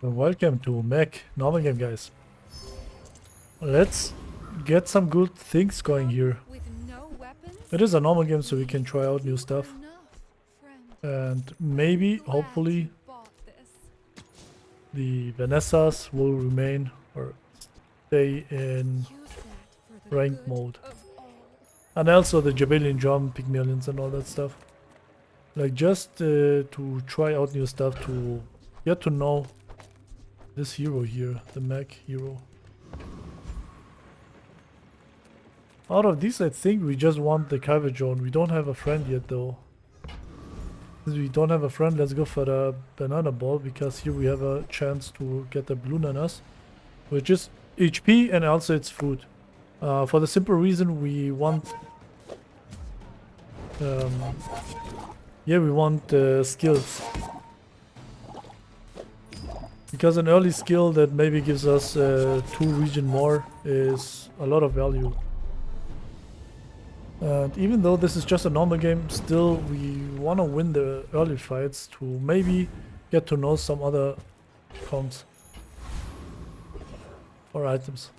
Welcome to Mech normal game, guys. Let's get some good things going here. With no weapons? It is a normal game, so we can try out new stuff. And maybe, hopefully, the Vanessas will remain or stay in ranked mode. And also the Javelin Drum, Pygmalions and all that stuff. Like just to try out new stuff, to get to know this hero here, the mech hero. Out of these, I think we just want the Kyber drone. We don't have a friend yet, though. Since we don't have a friend, let's go for the banana ball, because here we have a chance to get the blue nanas, which is HP and also it's food. For the simple reason we want... yeah, we want skills. Because an early skill that maybe gives us 2 region more is a lot of value. And even though this is just a normal game, still we want to win the early fights to maybe get to know some other comps or items.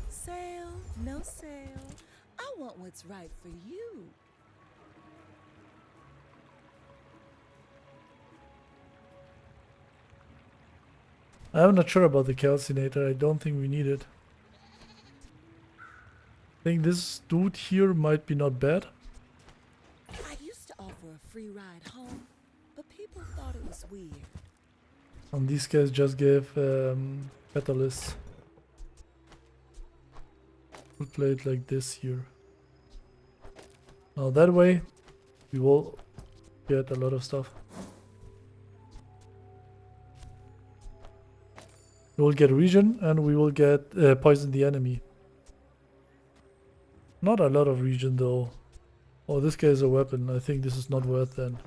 Sale, no sale. I want what's right for you. I'm not sure about the calcinator. I don't think we need it. I think this dude here might be not bad. I used to offer a free ride home, but people thought it was weird. And these guys just gave catalysts. We'll play it like this here. Now that way we will get a lot of stuff. We will get region and we will get poison the enemy. Not a lot of region though. Oh, this guy is a weapon. I think this is not worth then.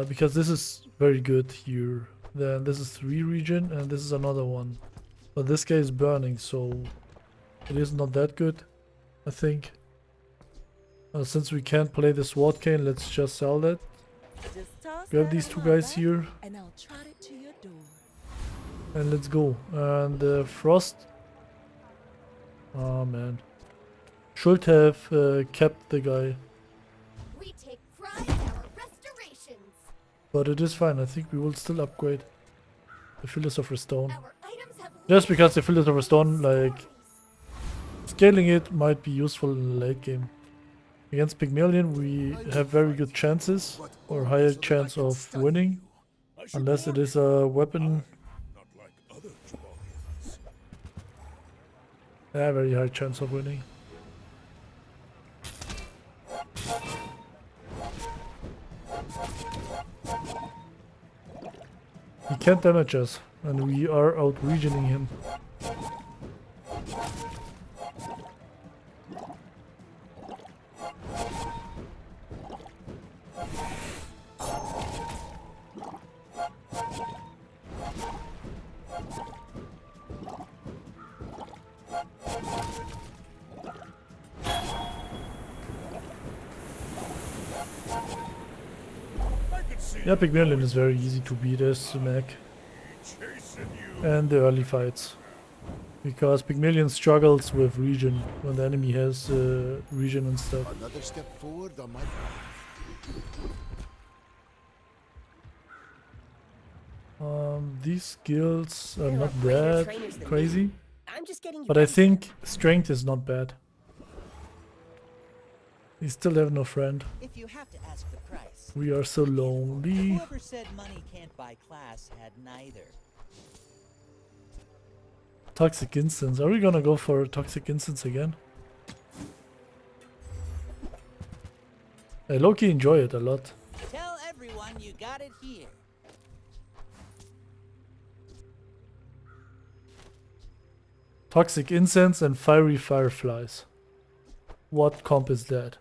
Because this is very good here. Then this is 3 region and this is another one. But this guy is burning, so it is not that good, I think. Since we can't play the sword cane, let's just sell that. Grab these 2 guys here. And I'll trot it to your door. And let's go. And Frost. Oh man. Should have kept the guy. We take pride in our restorations. But it is fine. I think we will still upgrade the Philosopher Stone. Our items have Just because the Philosopher Stone, like, scaling it might be useful in the late game. Against Pygmalion we have very good chances, or higher chance of winning. Unless it is a weapon. Yeah, very high chance of winning. He can't damage us, and we are out-regioning him. Yeah, Pygmalion is very easy to beat as the mech. And the early fights. Because Pygmalion struggles with region when the enemy has region and stuff. Another step forward on my These skills are not that crazy. I'm just getting But I think strength is not bad. We still have no friend. If you have to ask the price. We are so lonely. Whoever said money can't buy class had neither. Toxic Instance. Are we gonna go for Toxic Instance again? I low-key enjoy it a lot. Tell everyone you got it here. Toxic Incense and Fiery Fireflies. What comp is that?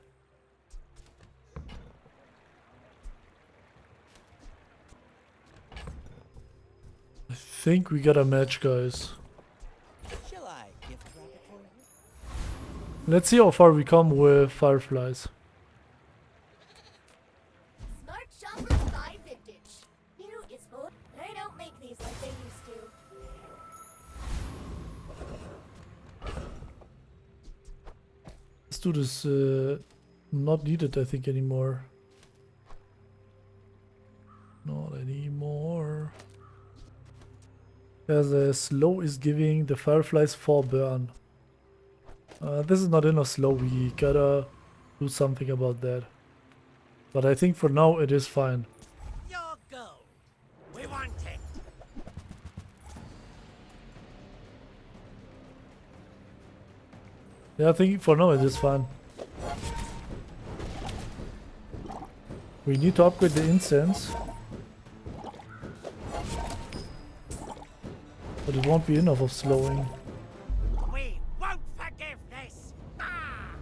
I think we got a match, guys. Shall I gift wrap it for you? Let's see how far we come with Fireflies. Let's do this. Not needed, I think, anymore. Not anymore. There's a slow is giving the fireflies 4 burn. This is not enough slow. We gotta do something about that. But I think for now it is fine. Your gold. We want it. Yeah, I think for now it is fine. We need to upgrade the incense. But it won't be enough of slowing. We won't forgive this. Ah!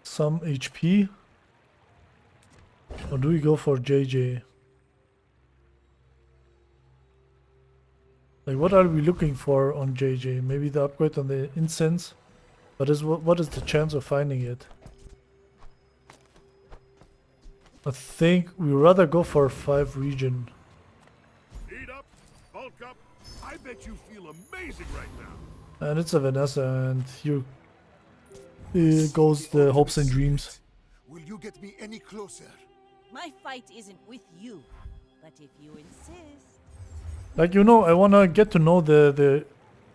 Some HP. Or do we go for JJ? Like, what are we looking for on JJ? Maybe the upgrade on the incense? What is the chance of finding it? I think we rather go for 5 region. Eat up, bulk up. I bet you feel amazing right now. And it's a Vanessa, and here goes the hopes and dreams. Will you get me any closer? My fight isn't with you, but if you insist. Like, you know, I wanna get to know the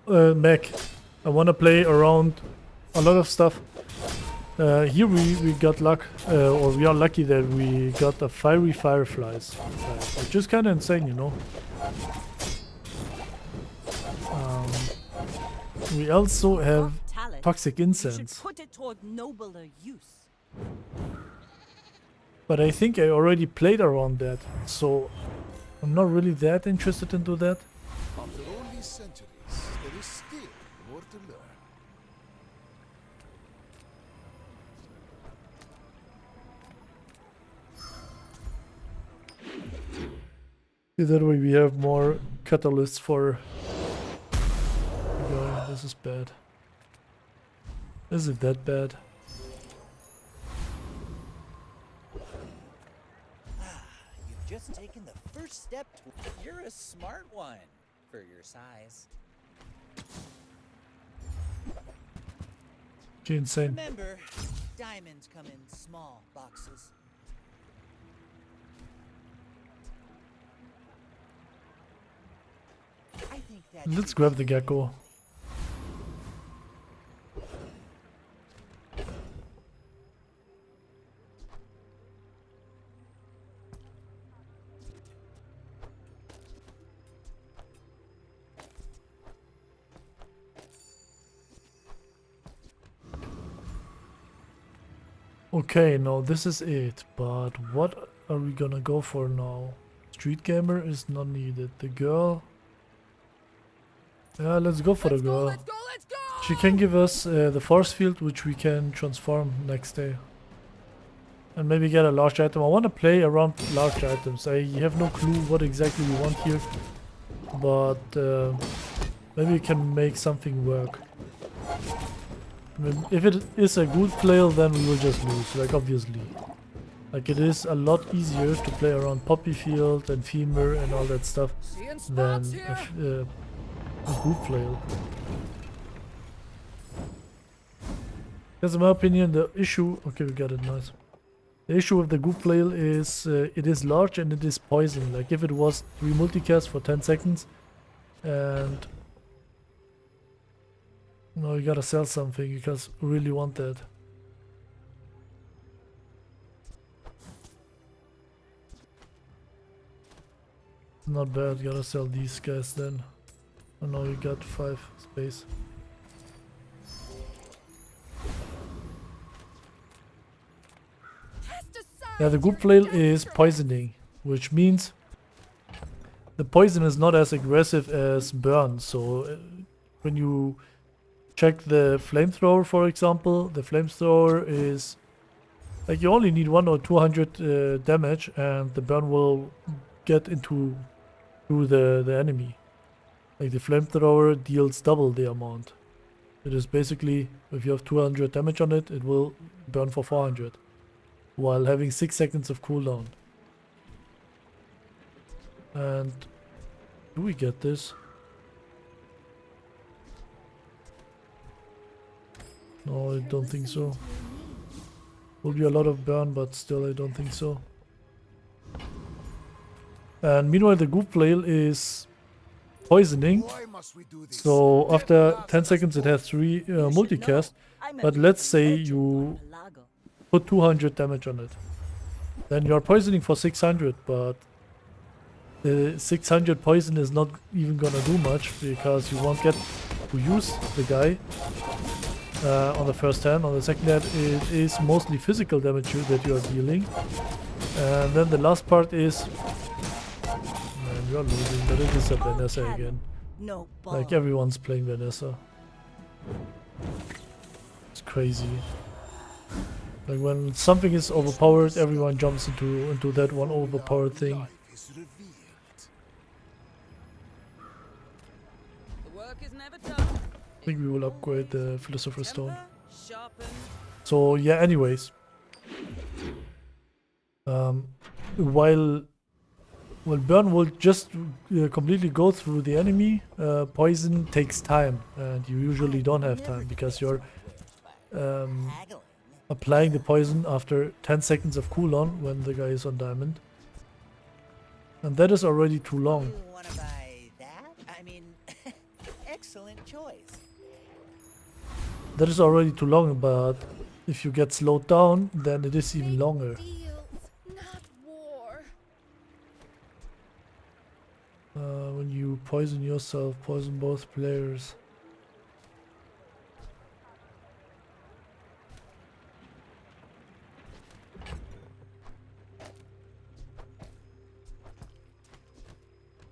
mech. I wanna play around a lot of stuff. Here we got luck, or we are lucky that we got a fiery fireflies. It's just kind of insane, you know. We also have Talent. toxic You should incense, put it toward nobler use. but I think I already played around that, so I'm not really that interested into that. After all these centuries, there is still more to learn. That way we have more catalysts for. Yeah, this is bad. Is it that bad? You've just taken the first step to... You're a smart one for your size. Okay, insane. Remember, diamonds come in small boxes. I think that Let's grab the gecko. Okay, no, this is it. But what are we gonna go for now? Street gamer is not needed. The girl. Yeah, let's go for the girl. Let's go, let's go! She can give us the force field, which we can transform next day. And maybe get a large item. I want to play around large items. I have no clue what exactly we want here. But maybe we can make something work. I mean, if it is a good flail, then we will just lose, like obviously. Like it is a lot easier to play around Poppy Field and Femur and all that stuff than a good flail. Because in my opinion the issue... Okay, we got it, nice. The issue with the goop flail is it is large and it is poison. Like if it was 3 multicast for 10 seconds and... No, you gotta sell something because we really want that. Not bad, gotta sell these guys then. Oh no, you got 5 space. Yeah, the goop flail is poisoning, which means the poison is not as aggressive as burn. So when you check the flamethrower, for example, the flamethrower is like you only need 100 or 200 damage, and the burn will get into through the enemy. Like the flamethrower deals double the amount. It is basically, if you have 200 damage on it, it will burn for 400, while having 6 seconds of cooldown. And do we get this? No, I don't think so. Will be a lot of burn, but still I don't think so. And meanwhile the goop flail is poisoning. Why must we do this? So after 10 seconds it has 3 You should multicast. know. I'm a But let's say legend you archipelago. put 200 damage on it. Then you're poisoning for 600, but the 600 poison is not even gonna do much because you won't get to use the guy on the first hand. On the second hand, it is mostly physical damage that you are dealing. And then the last part is... Man, you're losing, but it is a Vanessa again. No ball. Like everyone's playing Vanessa. It's crazy. Like when something is overpowered, everyone jumps into that one overpowered thing. Life is revealed. The work is never done. I think we will upgrade the Philosopher Stone. Temper, sharpen. So yeah, anyways. While burn will just completely go through the enemy, poison takes time, and you usually don't have time because you're Haggling. applying the poison after 10 seconds of cooldown when the guy is on diamond. And that is already too long. You want to buy that? I mean, excellent choice. That is already too long, but if you get slowed down, then it is even Make longer. deals, not war. When you poison yourself, poison both players.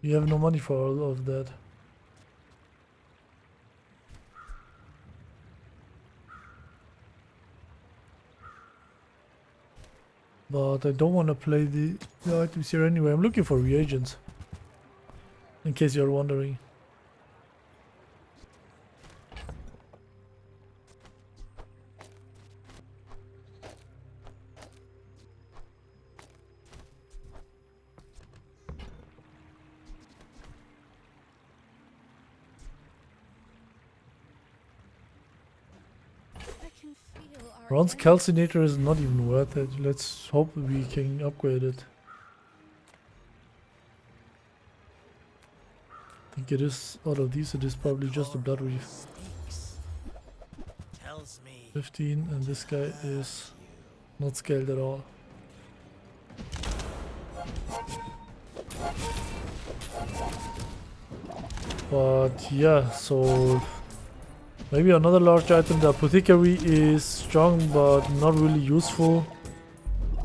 You have no money for all of that. But I don't want to play the items here anyway. I'm looking for reagents. In case you're wondering. I can feel our Bronze energy. calcinator is not even worth it. Let's hope we can upgrade it. I think it is, out of these, it is probably just a blood reef. Stinks. Tells me 15, and this guy is not scaled at all. But yeah, so maybe another large item. The apothecary is strong but not really useful. the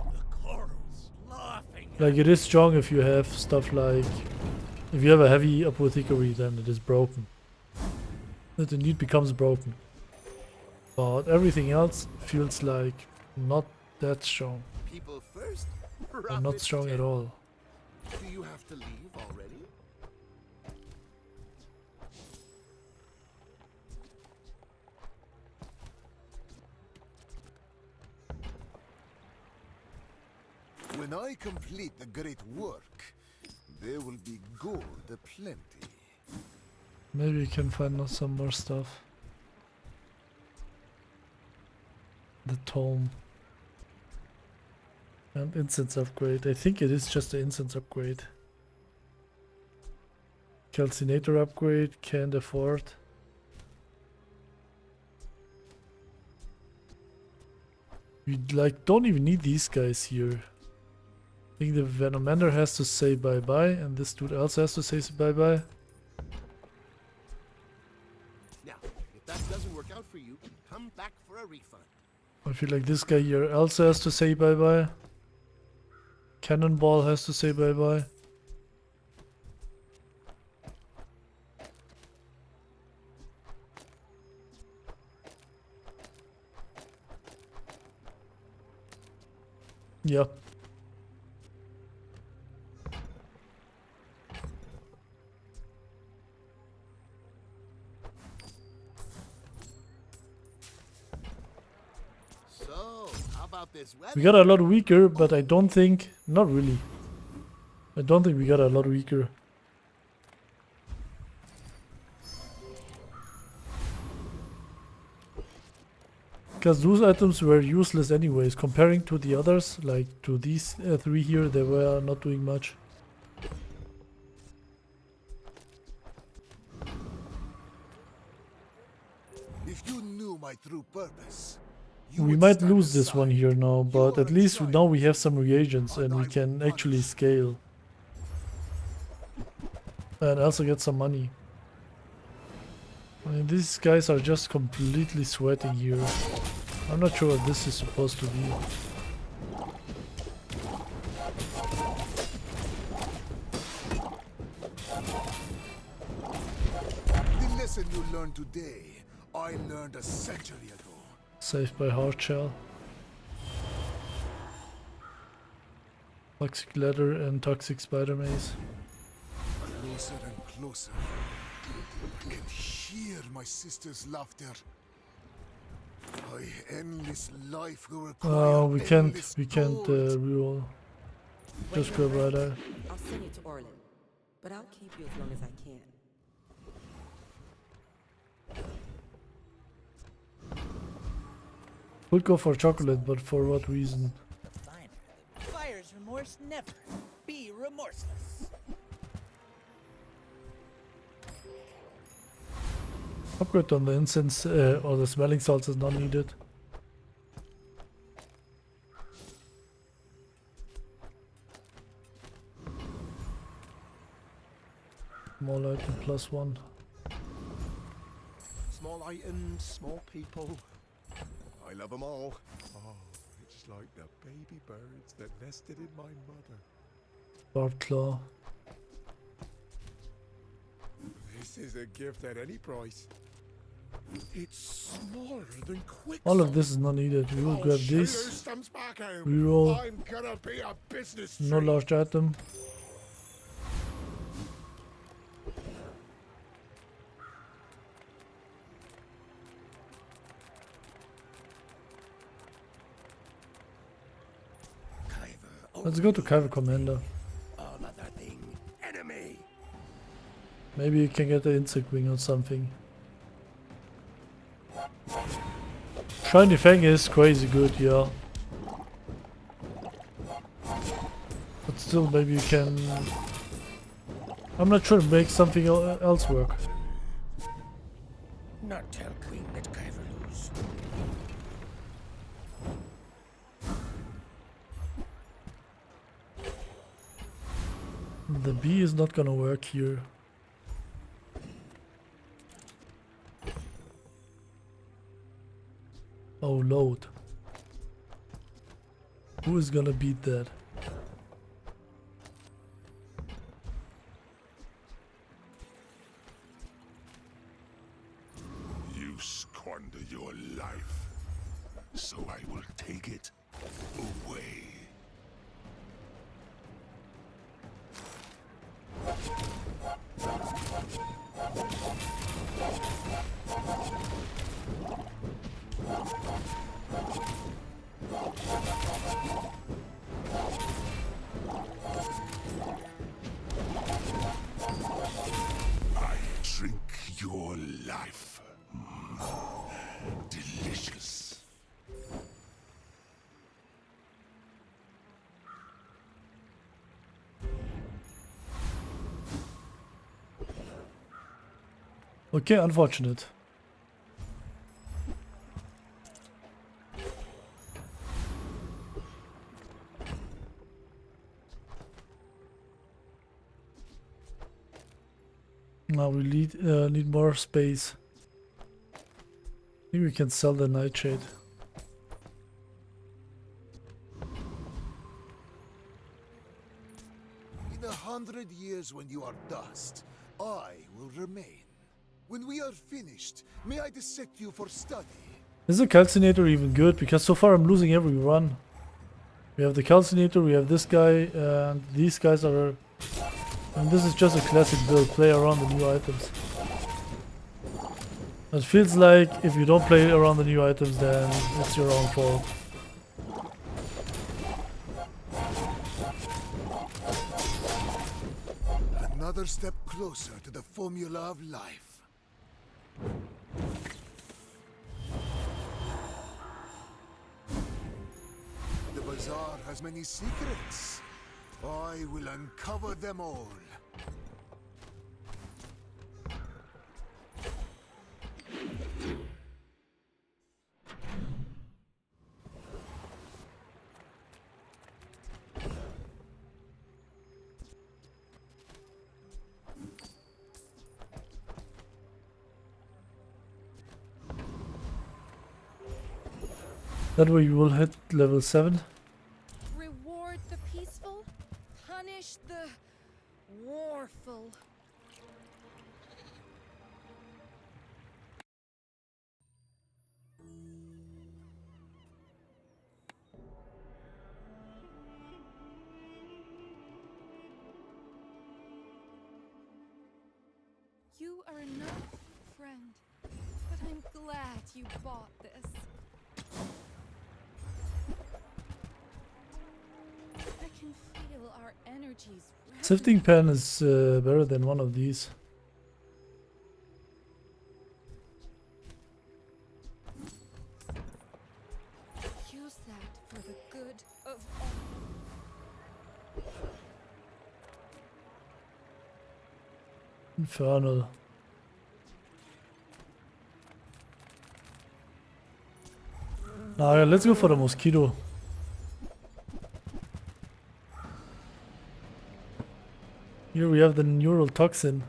corals laughing. Like it is strong if you have stuff like, if you have a heavy apothecary, then it is broken. It indeed becomes broken. But everything else feels like not that strong. People first, Or not rabbit strong at tail. all. Do you have to leave already? When I complete the great work, there will be gold aplenty. Maybe we can find out some more stuff. The tome. And incense upgrade. I think it is just an incense upgrade. Calcinator upgrade, can't afford. We like don't even need these guys here. I think the Venomander has to say bye bye, and this dude also has to say bye bye. Now, if that doesn't work out for you, come back for a refund. I feel like this guy here also has to say bye bye. Cannonball has to say bye bye. Yeah. this We weather. got a lot weaker, but I don't think... Not really. I don't think we got a lot weaker. Because those items were useless anyways. Comparing to the others, like to these three here, they were not doing much. If you knew my true purpose, We might lose this one here now, but at least now we have some reagents and we can actually scale. And also get some money. I mean, these guys are just completely sweating here. I'm not sure what this is supposed to be. The lesson you learned today, I learned a century ago. Saved by hard shell. Toxic leather and toxic spider maze. Closer and closer. I can hear my sister's laughter. My endless life will require We can't gold. reroll. Just grab right there. I'll send you to Orland, but I'll keep you as long as I can. Would go for chocolate, but for what reason? The finer the buyer's remorse never. Be remorseless. Upgrade on the incense or the smelling salts is not needed. Small item +1. Small items, small people. I love them all. Oh, it's like the baby birds that nested in my mother. Barbed claw. This is a gift at any price. It's smaller than quick. All of this is not needed. We will grab this. Reroll. I'm gonna be a business No tree. large item. Let's go to Kyver Commander. All other thing, enemy. Maybe you can get the insect wing or something. Shiny Fang is crazy good, yeah. But still, maybe you can... I'm not sure, make something else work. Not tell Queen that Kyver lose. The bee is not gonna work here. Oh, load. Who is gonna beat that? You squander your life, so I will take it away. I drink your life. Delicious. Okay, unfortunate. Now we need more space. I think we can sell the nightshade. In 100 years when you are dust, I will remain. When we are finished, may I dissect you for study? Is the calcinator even good? Because so far I'm losing every run. We have the calcinator, we have this guy, and these guys are... And this is just a classic build, play around the new items. It feels like if you don't play around the new items, then it's your own fault. Another step closer to the formula of life. The Bazaar has many secrets. I will uncover them all. That way you will hit level 7. Reward the peaceful, punish the warful. You are enough, friend, but I'm glad you bought this. I can feel our energies. Sifting pen is better than one of these. Use that for the good of all. Infernal. Nah, yeah, let's go for the mosquito. Here we have the neural toxin.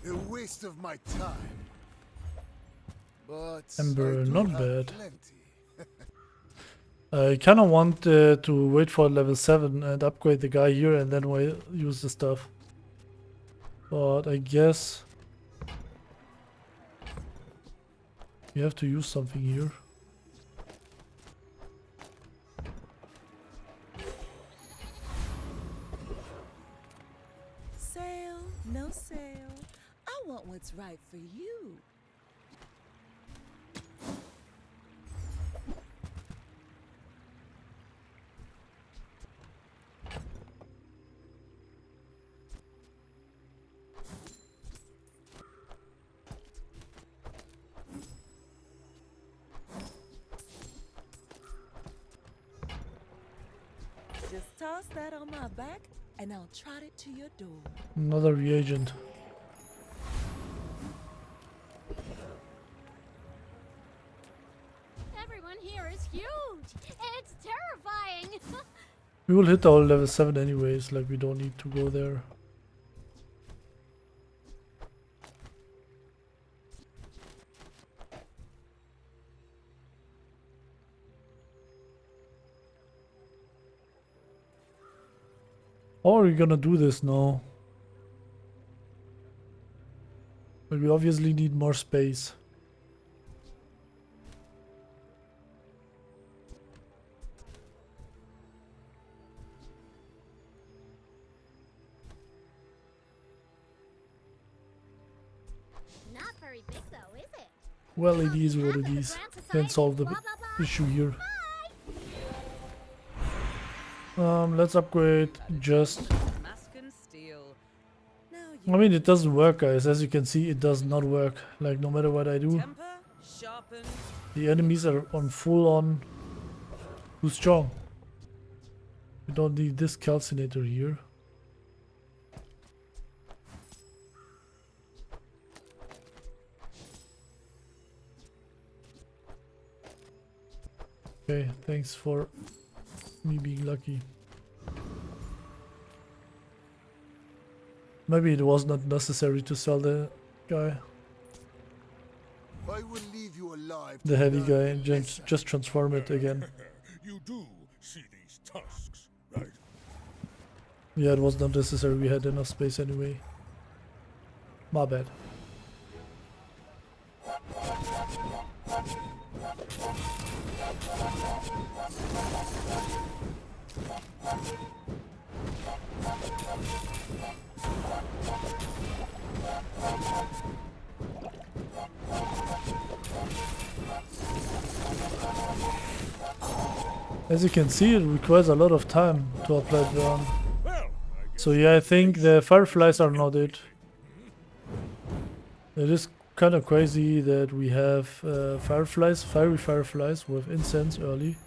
A waste of my time. But Ember, I do not have bad. plenty. I kinda want to wait for level 7 and upgrade the guy here and then use the stuff. But I guess we have to use something here. Sale, no sale. I want what's right for you. Just toss that on my back and I'll trot it to your door. Another reagent. Everyone here is huge. It's terrifying. We will hit all level 7 anyways, like we don't need to go there. Or are we gonna do this now? But we obviously need more space. Not very big though, is it? Well, it is what it is. Can't solve the issue here. Let's upgrade just... I mean, it doesn't work, guys. As you can see, it does not work. Like, no matter what I do, the enemies are on full on too strong. We don't need this calcinator here. Okay, thanks for me being lucky. Maybe it was not necessary to sell the guy, I will leave you alive. the to heavy learn guy, a and lesson. just transform it again. You do see these tusks, right? Yeah, it was not necessary. We had enough space anyway. My bad. As you can see, it requires a lot of time to apply burn. Well, I guess So yeah, I think the fireflies are not it. It is kind of crazy that we have fiery fireflies with incense early,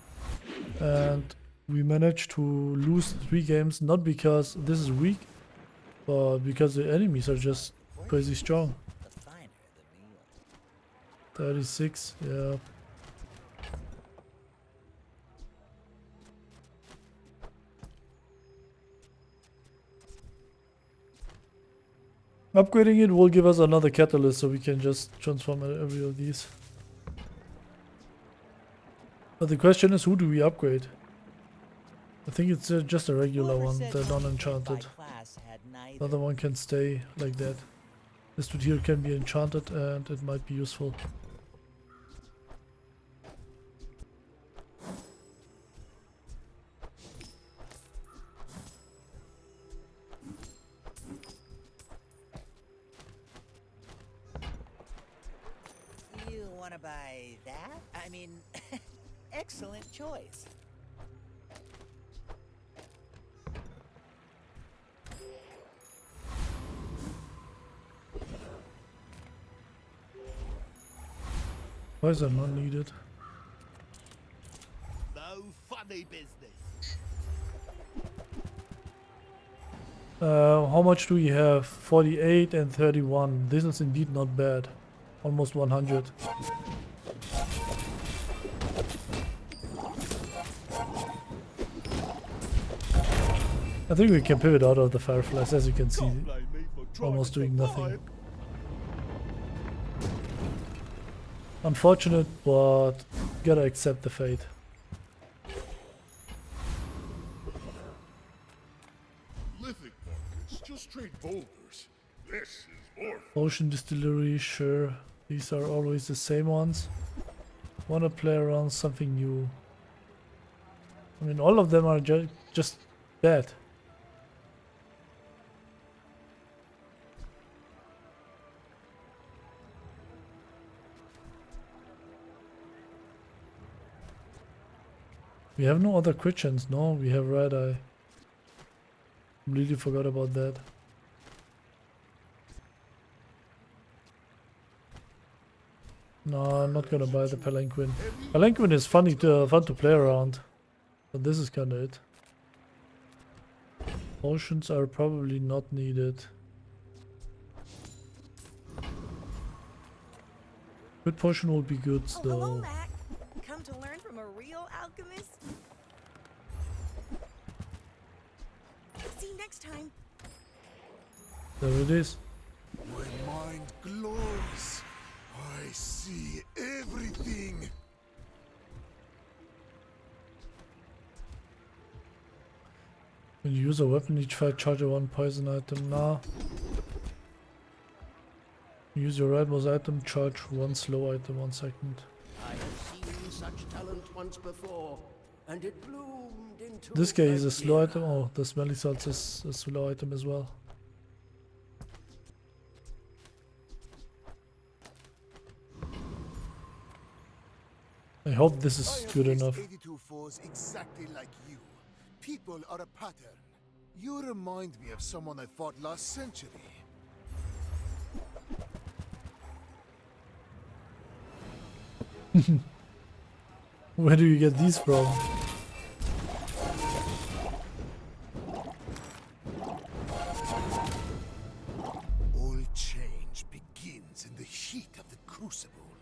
and we managed to lose 3 games not because this is weak, but because the enemies are just crazy strong. The finer the meal. 36, yeah. Upgrading it will give us another catalyst so we can just transform every of these. But the question is, who do we upgrade? I think it's just a regular Whoever one, said the money non-enchanted. by class had The neither. other one can stay like that. This dude here can be enchanted and it might be useful. You wanna buy that? I mean, excellent choice. Why is that not needed? No funny business. How much do we have? 48 and 31. This is indeed not bad. Almost 100. I think we can pivot out of the fireflies, as you can see. Can't blame me for trying Almost to doing nothing. survive. Unfortunate, but gotta accept the fate. Lithic markets, just trade boulders. This is more Ocean distillery, sure. These are always the same ones. Wanna play around something new. I mean, all of them are just bad. We have no other crit chance. No, we have red eye. Completely forgot about that. No, I'm not gonna buy the palanquin. Palanquin is fun to play around, but this is kinda it. Potions are probably not needed. Good potion will be good Oh, hello, though. Mac. Come to learn from a real alchemist? See you next time. There it is. My mind glows. I see everything. When you use a weapon, each fight charge a 1 poison item. Nah. Use your right mouse item, charge 1 slow item 1 second. I have seen such talent once before, and it bloomed into This guy is a slow era. item. Oh, the smelly salts is a slow item as well. I hope this I is have good faced enough. 82 foes exactly like you. People are a pattern. You remind me of someone I fought last century. Where do you get these from? All change begins in the heat of the crucible.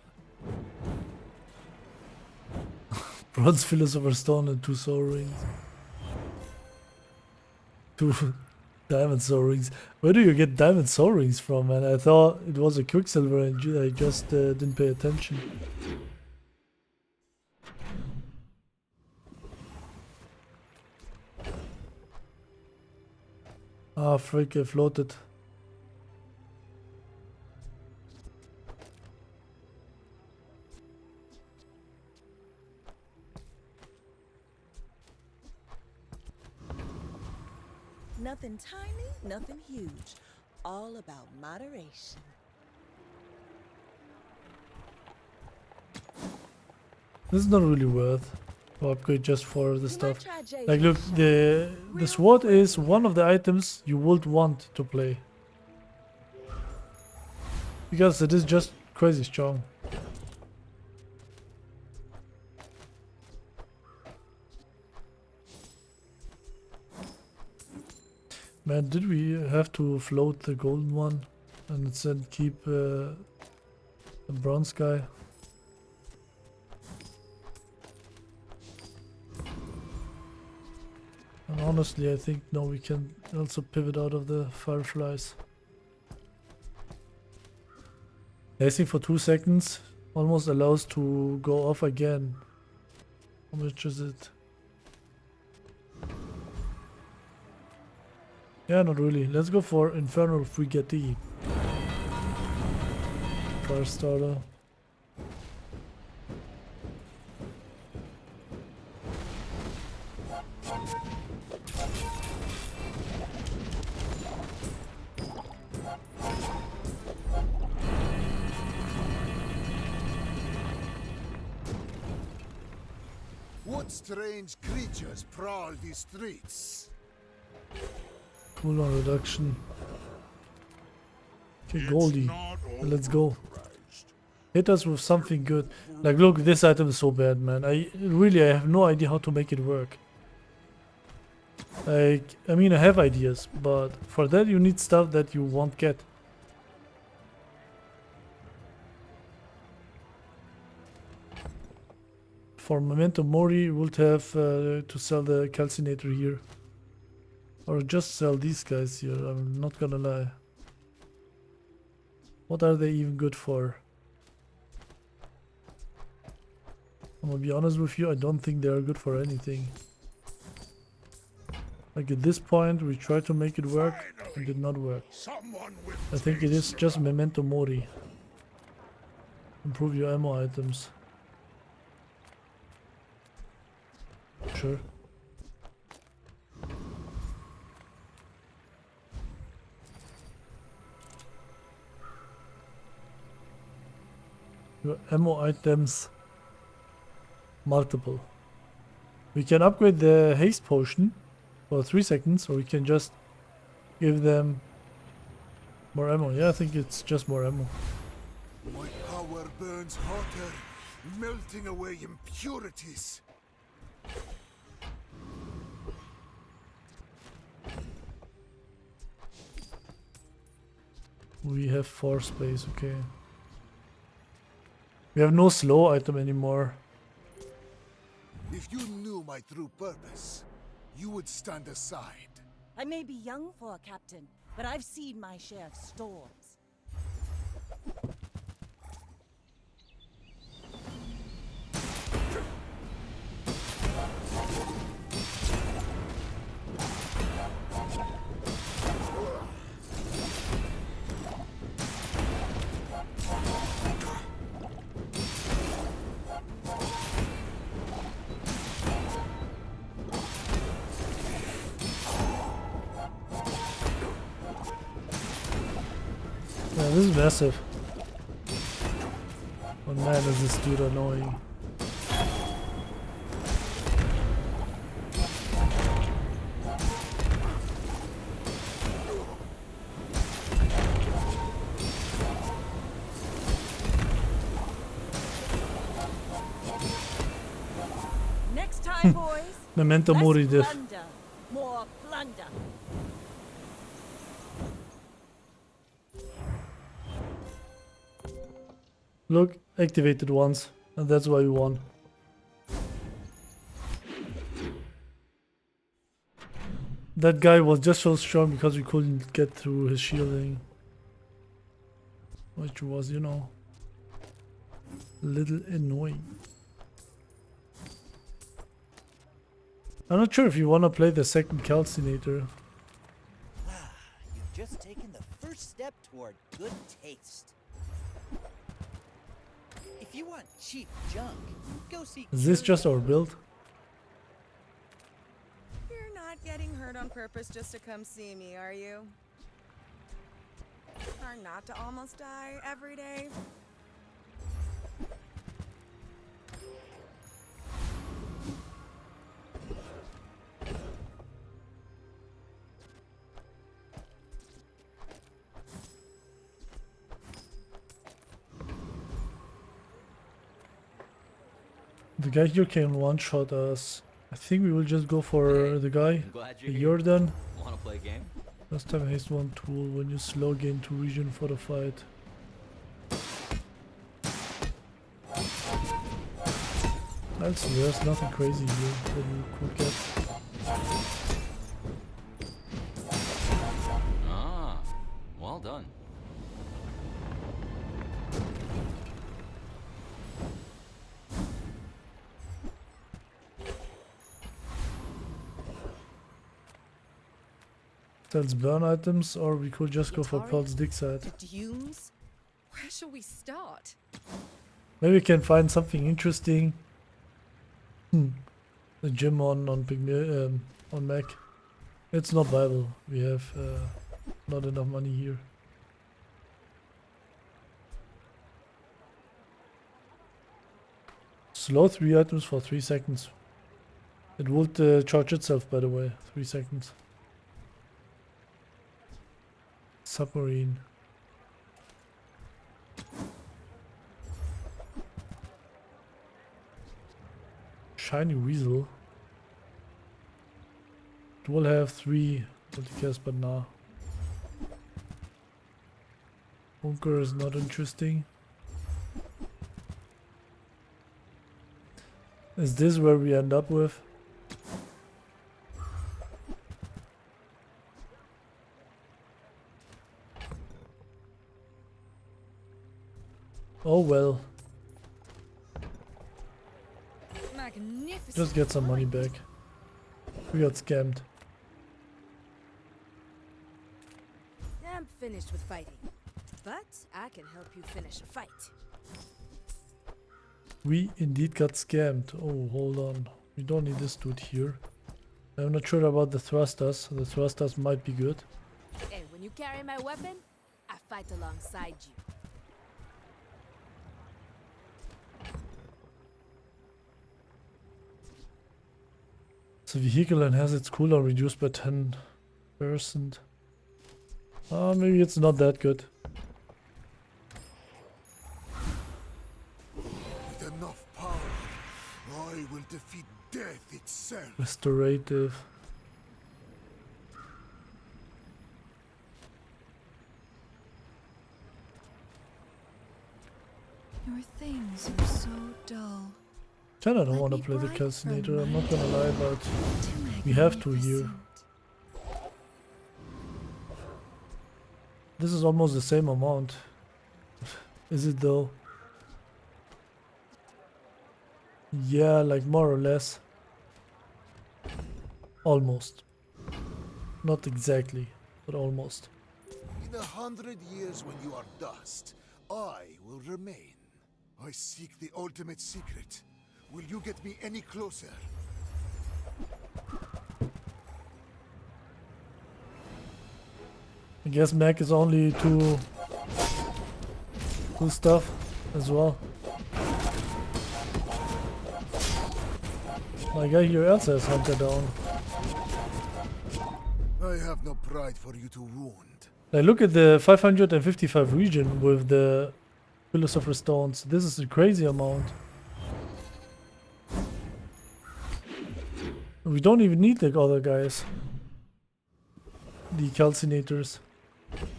Bronze Philosopher Stone and 2 soul rings. 2 diamond soul rings. Where do you get diamond soul rings from, man? I thought it was a Quicksilver and I just didn't pay attention. Ah, frick, I floated. Nothing tiny, nothing huge. All about moderation. This is not really worth. Or upgrade just for the You stuff. might try Like Jason. look, the sword is one of the items you would want to play. Because it is just crazy strong. Man, did we have to float the golden one and instead keep the bronze guy? And honestly, I think no, we can also pivot out of the fireflies. Lacing for 2 seconds almost allows to go off again. How much is it? Yeah, not really. Let's go for Infernal Frigate. Fire starter. What strange creatures prowl these streets? Cooldown reduction. Okay, Goldie. Let's go. Hit us with something good. Like, look, this item is so bad, man. I have no idea how to make it work. Like, I mean, I have ideas, but for that you need stuff that you won't get. For Memento Mori, you would have to sell the calcinator here. Or just sell these guys here, I'm not gonna lie. What are they even good for? I'm gonna be honest with you, I don't think they are good for anything. Like at this point, we tried to make it work, it did not work. I think it is just Memento Mori. Improve your ammo items. Sure. Your ammo items multiple. We can upgrade the haste potion for 3 seconds, or we can just give them more ammo. Yeah, I think it's just more ammo. My power burns hotter, melting away impurities. We have 4 space, okay. We have no slow item anymore. If you knew my true purpose, you would stand aside. I may be young for a captain, but I've seen my share of storms. Yeah, this is massive. Oh man, is this dude annoying. Next time, boys. Memento less Mori diff. plunder, more plunder. Look, activated once, and that's why we won. That guy was just so strong because we couldn't get through his shielding. Which was, you know, a little annoying. I'm not sure if you want to play the second calcinator. You've just taken the first step toward good taste. If you want cheap junk, go see. Is this just our build? You're not getting hurt on purpose just to come see me, are you? Or not to almost die every day? The guy here can one-shot us. I think we will just go for the guy, I'm glad the you're here. Jordan. Wanna play a game? Last time haste one tool when you slow gain to region for the fight. That's there's nothing crazy here that you could get. Ah, well done. Sells burn items, or we could just go for Labratory? Pearl's dig side. The dunes? Where shall we start? Maybe we can find something interesting. The gym on on Mac. It's not viable. We have not enough money here. Slow 3 items for 3 seconds. It would charge itself, by the way. 3 seconds. Submarine. Shiny weasel. It will have 3 multicast, but nah. Bunker is not interesting. Is this where we end up with? Oh well, Magnificent. just get some money back. We got scammed. I'm finished with fighting. But I can help you finish a fight. We indeed got scammed. Oh, hold on. We don't need this dude here. I'm not sure about the thrusters. The thrusters might be good. And when you carry my weapon, I fight alongside you. The vehicle and has its cooldown reduced by 10%. Maybe it's not that good. With enough power, I will defeat death itself. Restorative. Your things are so dull. Kinda don't Let want to me play the bright calcinator, from I'm not gonna lie, but Too we have to here. magnificent. This is almost the same amount. Is it though? Yeah, like more or less. Almost. Not exactly, but almost. In 100 years when you are dust, I will remain. I seek the ultimate secret. Will you get me any closer? I guess Mac is only two stuff as well. My guy here also has Hunter down. I have no pride for you to wound. Like, look at the 555 region with the Philosopher stones. This is a crazy amount. We don't even need the other guys. The calcinators.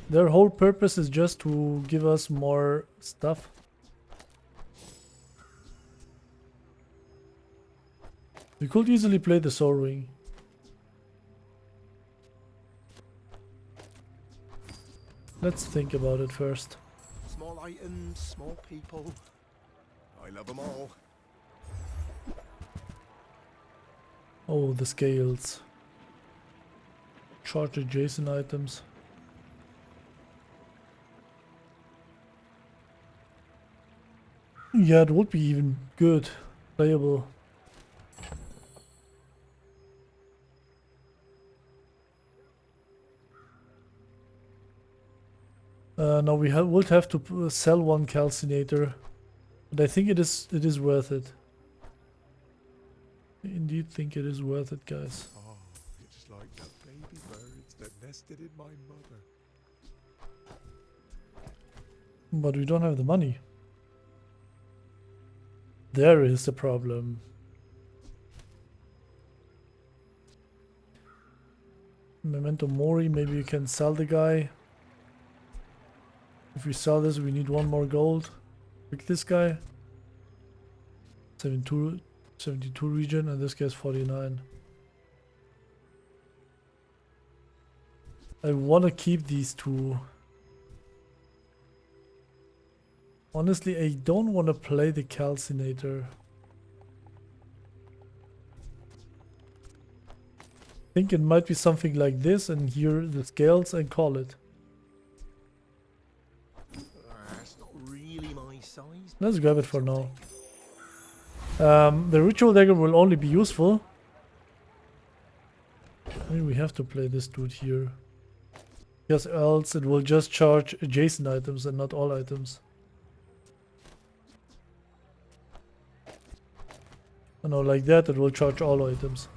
Their whole purpose is just to give us more stuff. We could easily play the Soul Ring. Let's think about it first. Small items, small people. I love them all. Oh, the scales. Charge adjacent items. Yeah, it would be even good. Playable. Now we would have to sell one calcinator, but I think it is worth it. I indeed think it is worth it, guys. Oh, it's like the baby birds that nested in my mother. But we don't have the money. There is the problem. Memento Mori, maybe you can sell the guy. If we sell this, we need 1 more gold. Pick this guy. 72 region, and this guy's 49. I want to keep these two. Honestly, I don't want to play the calcinator. I think it might be something like this, and here the scales, and call it. That's not really my size. Let's grab it for now. The ritual dagger will only be useful. I mean, we have to play this dude here. Because else it will just charge adjacent items and not all items. I know, like that it will charge all items.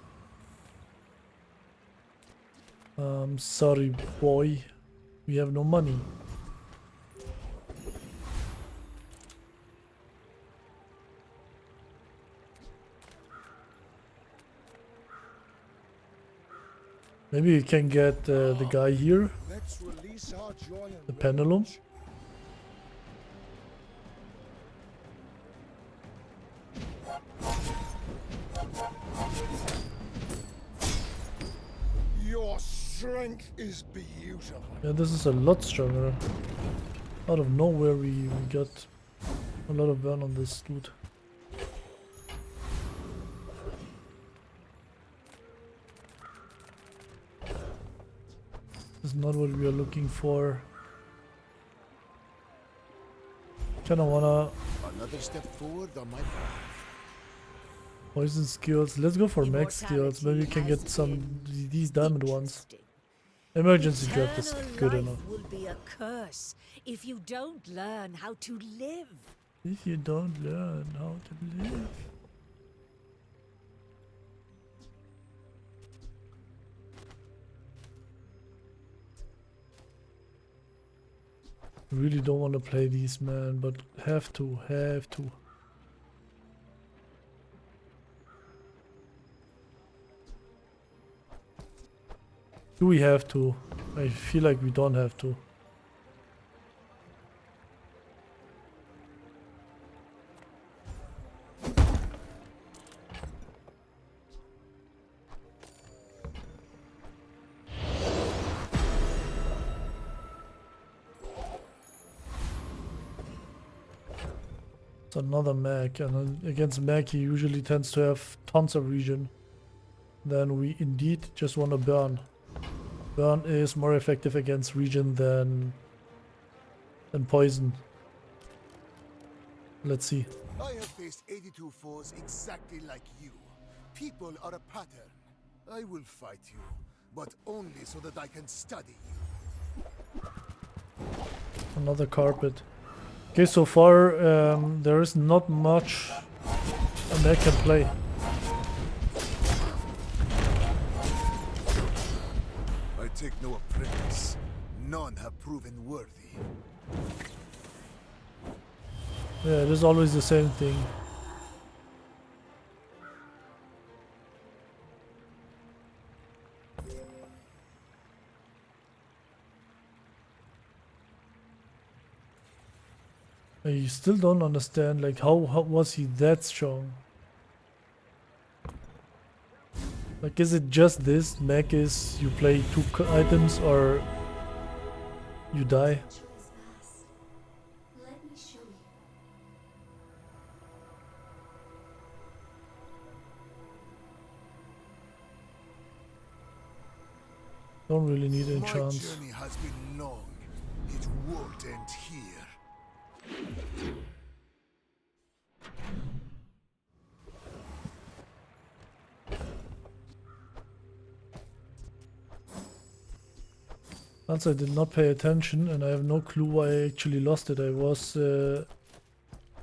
Sorry boy, we have no money. Maybe you can get the guy here, Let's release our joy and the pendulum. rage. Your strength is beautiful. Yeah, this is a lot stronger. Out of nowhere we got a lot of burn on this dude. This is not what we are looking for. Kinda wanna Another step forward on my path. poison skills. Let's go for max skills. Maybe we can get some these diamond ones. Emergency draft is good enough. Will be a curse if you don't learn how to live. If you don't learn how to live. Really don't want to play these, man, but have to. Do we have to? I feel like we don't have to. It's another mech, and against mech he usually tends to have tons of regen. Then we indeed just want to burn. Burn is more effective against regen than poison. Let's see. I have faced 82 foes exactly like you. People are a pattern. I will fight you, but only so that I can study you. Another carpet. Okay, so far there is not much a mech can play. I take no apprentice. None have proven worthy. Yeah, it is always the same thing. I still don't understand, like, how was he that strong? Like, is it just this? Mech is you play 2 items or you die? Let me show you. Don't really need My enchants. journey has been long. It won't end here. Also, I did not pay attention, and I have no clue why I actually lost it. I was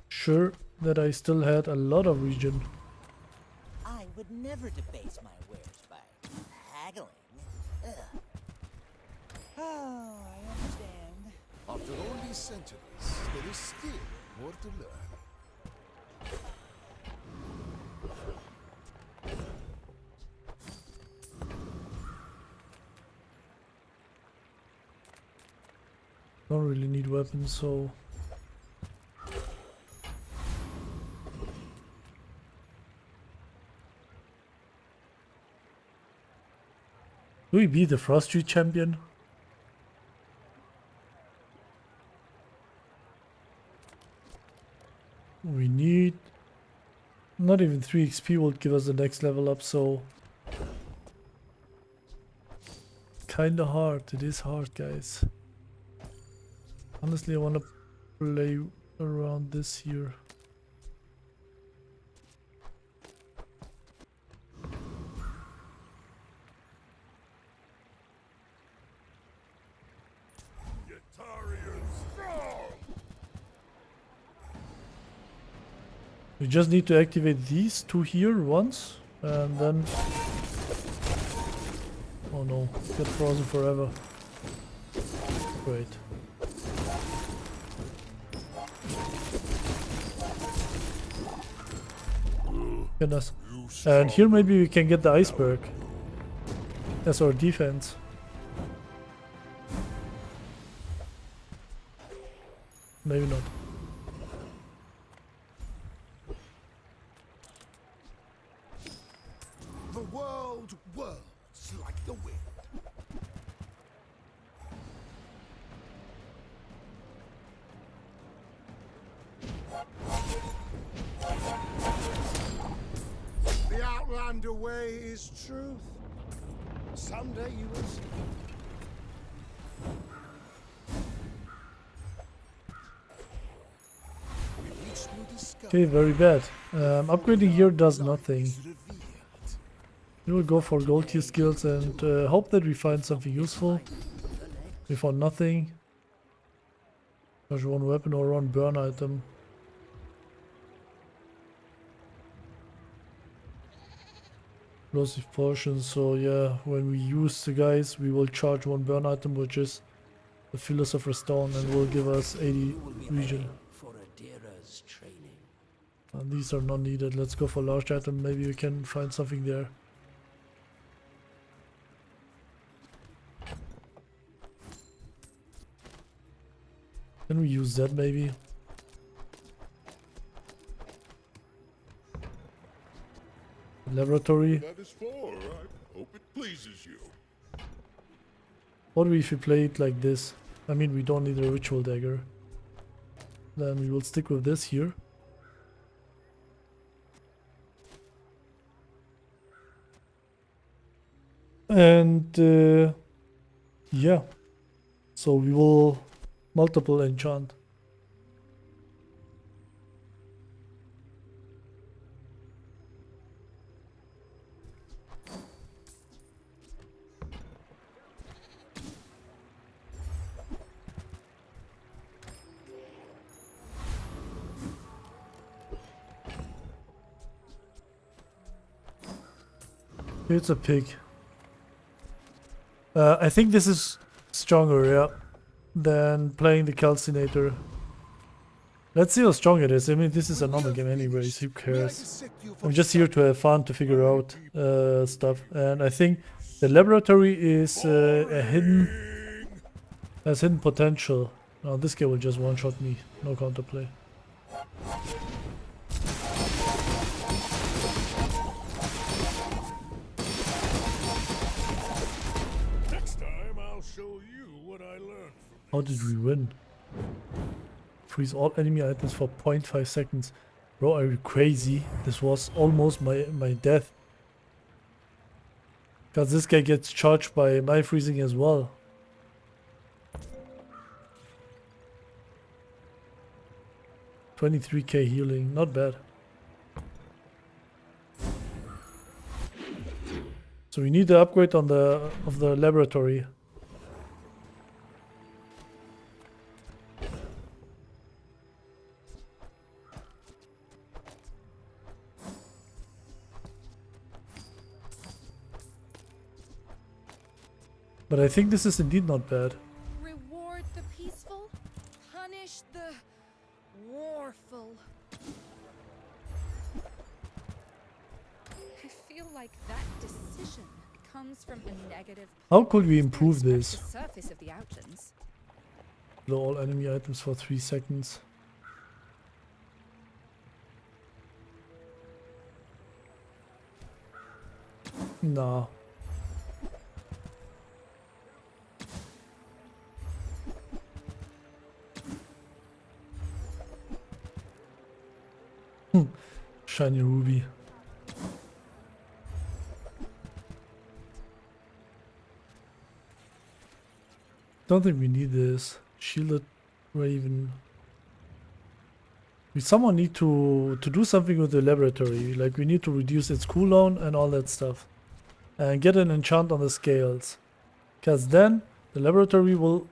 sure that I still had a lot of regen. I would never debase my wares by haggling. Ugh. Oh, I understand. After all these centuries, there is still more to learn. Don't really need weapons, so do we beat the Frost Tree champion? We need not even 3 XP will give us the next level up, so kinda hard. It is hard, guys. Honestly, I wanna play around this here. We just need to activate these two here once, and then... Oh no, get frozen forever. Great. Goodness. And here maybe we can get the iceberg as our defense. Maybe not. The world whirls like the wind. The Outlander way is truth. Someday you will see. Okay, very bad. Upgrading here does nothing. We will go for gold tier skills and hope that we find something useful. We found nothing. There's one weapon or one burn item. Explosive potions, so yeah, when we use the guys, we will charge one burn item, which is the Philosopher stone, and will give us 80 region. And these are not needed. Let's go for large item. Maybe we can find something there. Can we use that maybe? Labratory. That is for. I hope it pleases you. What if we play it like this? I mean, we don't need a ritual dagger. Then we will stick with this here. And yeah, so we will multiple enchant. It's a pig. I think this is stronger, yeah, than playing the Calcinator. Let's see how strong it is. I mean, this is a normal game anyways, who cares? I'm just here to have fun, to figure out stuff. And I think the Laboratory is has hidden potential. Now this guy will just one-shot me, no counterplay. How did we win? Freeze all enemy items for 0.5 seconds. Bro, are you crazy? This was almost my death. Because this guy gets charged by my freezing as well. $23k healing, not bad. So we need the upgrade on the Laboratory. But I think this is indeed not bad. Reward the peaceful, punish the warful. I feel like that decision comes from a negative. How could we Didn't improve scratch this? the surface of the Outlands. Blow all enemy items for 3 seconds. Nah. Shiny ruby. Don't think we need this. Shielded Raven. We somehow need to do something with the laboratory. Like we need to reduce its cooldown and all that stuff. And get an enchant on the scales. Because then the laboratory will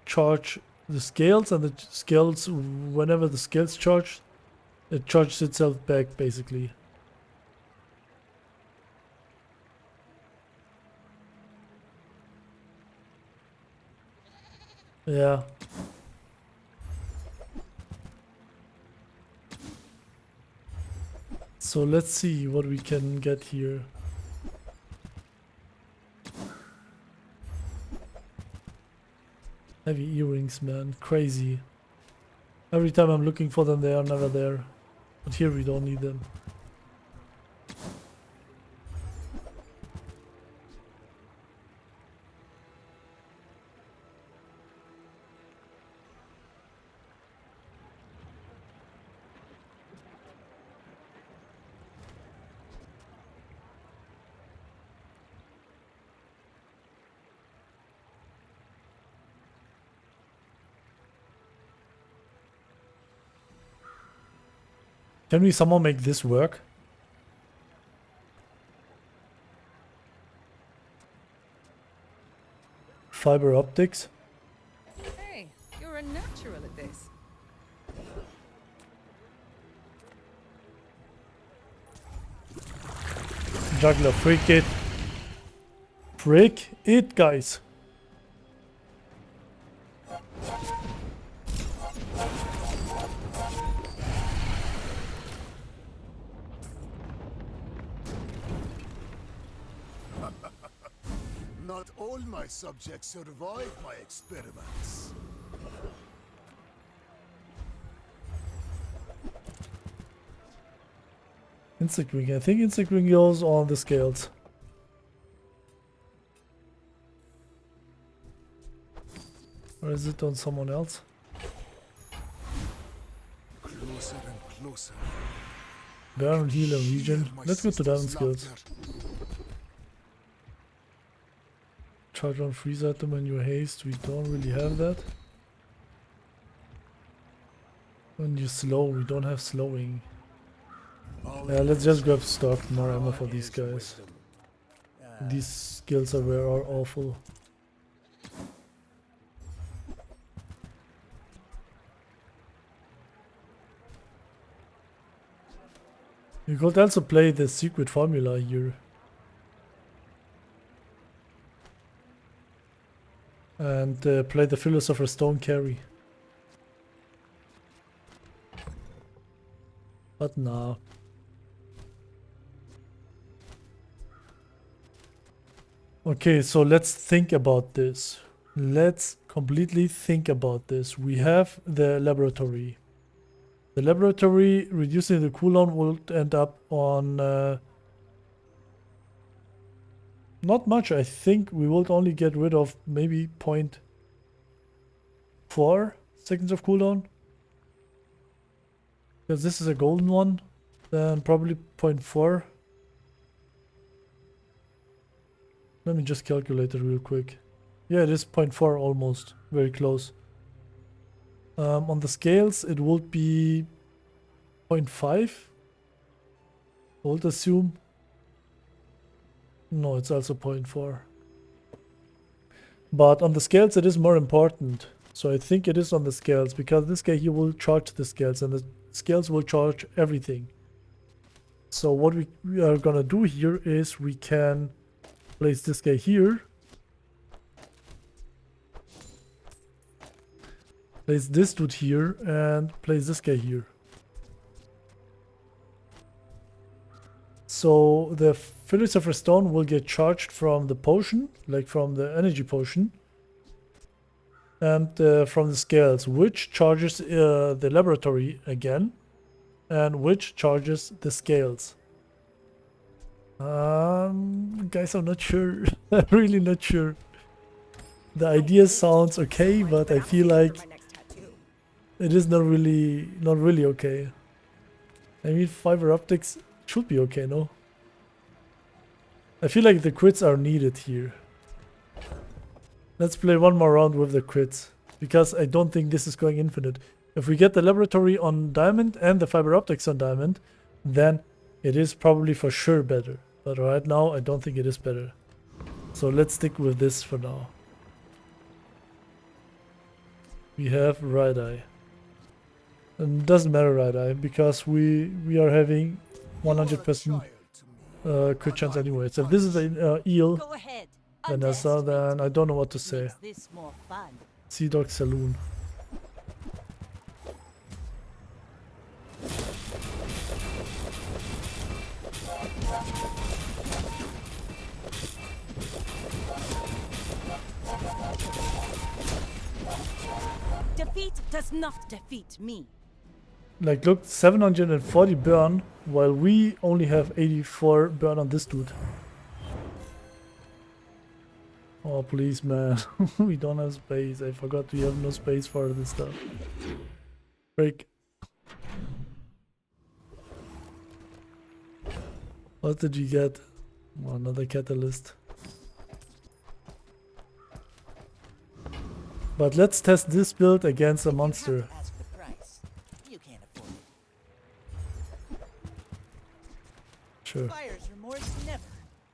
charge the scales, and the scales, whenever the scales charge, it charges itself back basically. Yeah. So let's see what we can get here. Heavy earrings, man. Crazy. Every time I'm looking for them, they are never there. But here we don't need them. Can we somehow make this work? Fiber optics? Hey, you're a natural at this. Juggler, freak it. Freak it, guys. Not all my subjects survive my experiments. Insect ring. I think insect ring goes on the scales. Or is it on someone else? Closer and closer. Baron healer region. My Let's go to Darren sister's skills. laughter. Charge on freeze item when you haste. We don't really have that. When you slow, we don't have slowing. Yeah, let's just grab stock, more ammo for these guys. These skills are awful. You could also play the secret formula here. And play the Philosopher Stone Carry. But nah. Okay, so let's think about this. Let's completely think about this. We have the laboratory. The laboratory, reducing the cooldown, will end up on not much. I think we will only get rid of maybe 0.4 seconds of cooldown. Because this is a golden one. Then probably 0.4. Let me just calculate it real quick. Yeah, it is 0.4 almost. Very close. On the scales, it would be 0.5. I would assume. No, it's also 0.4. But on the scales, it is more important. So I think it is on the scales, because this guy here will charge the scales, and the scales will charge everything. So what we are gonna do here is we can place this guy here. Place this dude here and place this guy here. So the Philosopher Stone will get charged from the potion, like from the energy potion, and from the scales, which charges the laboratory again, and which charges the scales. Guys, I'm not sure. I'm really not sure. The idea sounds okay, but I feel like it is not really okay. I mean, fiber optics should be okay, no? I feel like the crits are needed here. Let's play one more round with the crits, because I don't think this is going infinite. If we get the laboratory on diamond and the fiber optics on diamond, then it is probably for sure better. But right now, I don't think it is better. So let's stick with this for now. We have right eye. And it doesn't matter right eye, because we are having 100% crit chance anyway. So if this is an eel, Go ahead. Vanessa, then I don't know what to say. Makes this more fun. Sea Dog Saloon. Defeat does not defeat me. Like, look, 740 burn, while we only have 84 burn on this dude. Oh, please, man. We don't have space. I forgot we have no space for this stuff. Break. What did you get? Oh, another catalyst. But let's test this build against a monster. Ask the price. You can't afford it. Sure. Buyer's remorse never.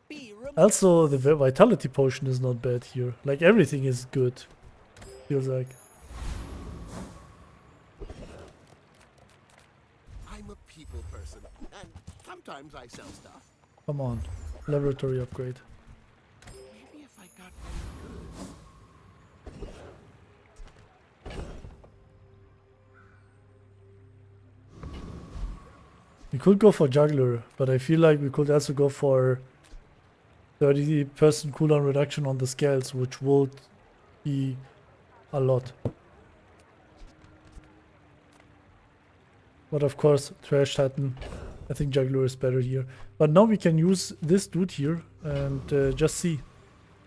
Be remorse. Also, the vitality potion is not bad here. Like, everything is good. Feels like. I'm a people person, and sometimes I sell stuff. Come on. Laboratory upgrade. Maybe if I got really good. We could go for juggler, but I feel like we could also go for 30% cooldown reduction on the scales, which would be a lot. But of course, Trash Titan, I think juggler is better here. But now we can use this dude here and just see.